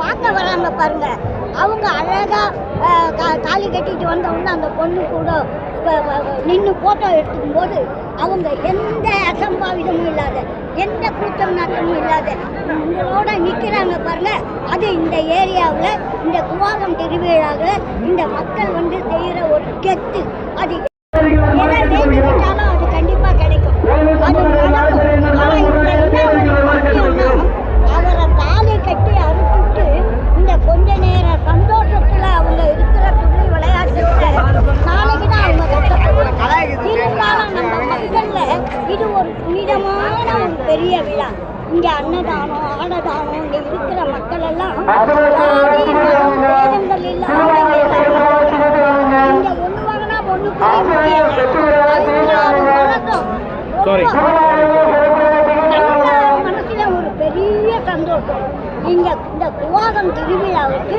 பார்க்க வராங்க பாருங்க, அவங்க அழகா தாலி கட்டிட்டு வந்தவங்க அந்த பொண்ணு கூட நின்று ஃபோட்டோ எடுத்துக்கும் போது அவங்க எந்த அசம்பாவிதமும் இல்லாத, எந்த கூட்டம் நாட்டமும் இல்லாத உங்களோட நிற்கிறாங்க பாருங்க. அது இந்த ஏரியாவில், இந்த குவாகம் திருவிழாவில் இந்த மக்கள் செய்கிற ஒரு கெத்து. அது எதை வேண்டிவிட்டாலும் அது கண்டிப்பாக கிடைக்கும், அது நடக்கும். அவரை தாலி கட்டி அறுத்துட்டு இந்த கொஞ்ச நேர சந்தோஷத்துல அவங்க இருக்கிற துணி விளையாட்டுல நாளைக்கு தான் அவங்க கஷ்டப்படுவாங்க. இருந்தாலும் நம்ம மக்கள்ல இது ஒரு புனிதமான ஒரு பெரிய விழா. இங்க அன்னதானம், ஆனதானம், இங்க இருக்கிற மக்கள் எல்லாம் வேதங்கள் இல்லாம இங்க ஒண்ணு வாங்கினா ஒண்ணுக்கு மனசுல ஒரு பெரிய சந்தோஷம். இந்த குவாகம் திருவிழாவுக்கு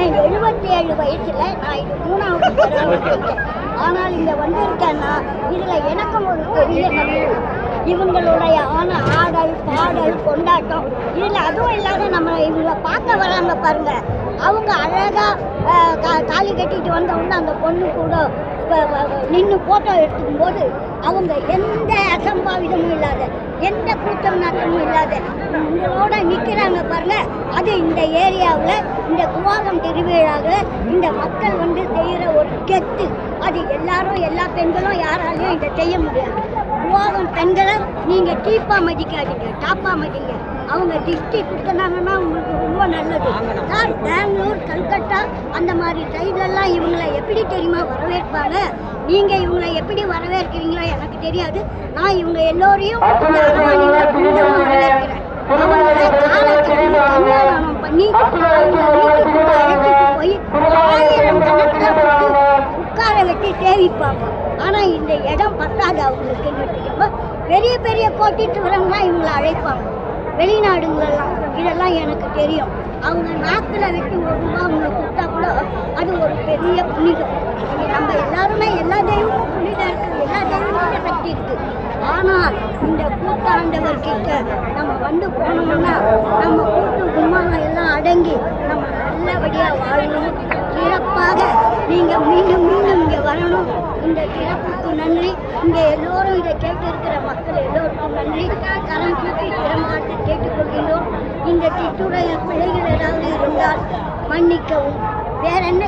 என் 77 வயசுல நான் இது 3வது தடவை வந்திருக்கேன். ஆனால் இங்க வந்திருக்கேன்னா இதுல எனக்கும் ஒரு பெரிய சந்தோஷம். இவங்களுடைய ஆடல் பாடல் கொண்டாட்டம் இதில் அதுவும் இல்லாத நம்ம இவங்க பார்க்க வராங்க பாருங்க, அவங்க அழகா தாலி கட்டிட்டு வந்தவங்க அந்த பொண்ணு கூட நின்று ஃபோட்டோ எடுத்துக்கும் போது அவங்க எந்த அசம்பாவிதமும் இல்லாத, எந்த கூட்டம் நாட்டமும் இல்லாத உங்களோட நிற்கிறாங்க பாருங்க. அது இந்த ஏரியாவில், இந்த குவாகம் திருவிழாவில் இந்த மக்கள் செய்கிற ஒரு கெத்து. அது எல்லாரும், எல்லா பெண்களும் யாராலையும் இதை செய்ய முடியாது. குவாகம் பெண்களை நீங்கள் டீப்பாக மதிக்காதீங்க, டாப்பாக மதிங்க. அவங்க டிஸ்டி கொடுத்தனாங்கன்னா உங்களுக்கு ரொம்ப நல்லது. சார், பெங்களூர், கல்கட்டா அந்த மாதிரி சைட்லெல்லாம் இவங்களை எப்படி தெரியுமா வரவேற்பாங்க? நீங்கள் இவங்களை எப்படி வரவேற்கிறீங்களோ எனக்கு தெரியாது. நான் இவங்க எல்லோரையும் வரவேற்கிறேன். அவங்கள கல்யாணம் பண்ணி அவங்க வீட்டுக்குள்ள அழைச்சிட்டு போய் 1000 கணக்கில் போட்டு உட்கார வச்சு சேவிப்பாங்க. ஆனால் இந்த இடம் பத்தாது அவங்களுக்கு. பெரிய பெரிய கோட்டீஸ்வரங்களாம் இவங்களை அழைப்பாங்க வெளிநாடுங்களெல்லாம். இதெல்லாம் எனக்கு தெரியும். அவங்க நாக்கில் வச்சு ஒரு ரூபா அவங்க கொடுத்தா கூட அது ஒரு பெரிய புனிதம். நம்ம எல்லாருமே எல்லா தெய்வமும் புனிதம் இருக்குது, எல்லா தெய்வமும் சக்தி இருக்குது. ஆனால் இந்த கூத்தாண்டவர்கிட்ட நம்ம போனோம்னா நம்ம கூட்டு கும்மாளம் எல்லாம் அடங்கி நம்ம நல்லபடியாக வாழணும். சிறப்பாக நீங்கள் மீண்டும் மீண்டும் இங்கே வரணும். இந்த சிறப்புக்கு நன்றி. இங்கே எல்லோரும் இதை கேட்டு இருக்கிற மக்கள் எல்லோருக்கும் நன்றி. கரம் தூக்கி திறமாட்ட கேட்டுக்கொள்கிறோம். இந்த திட்டுடைய பிழைகள் ஏதாவது இருந்தால் மன்னிக்கவும். வேற என்ன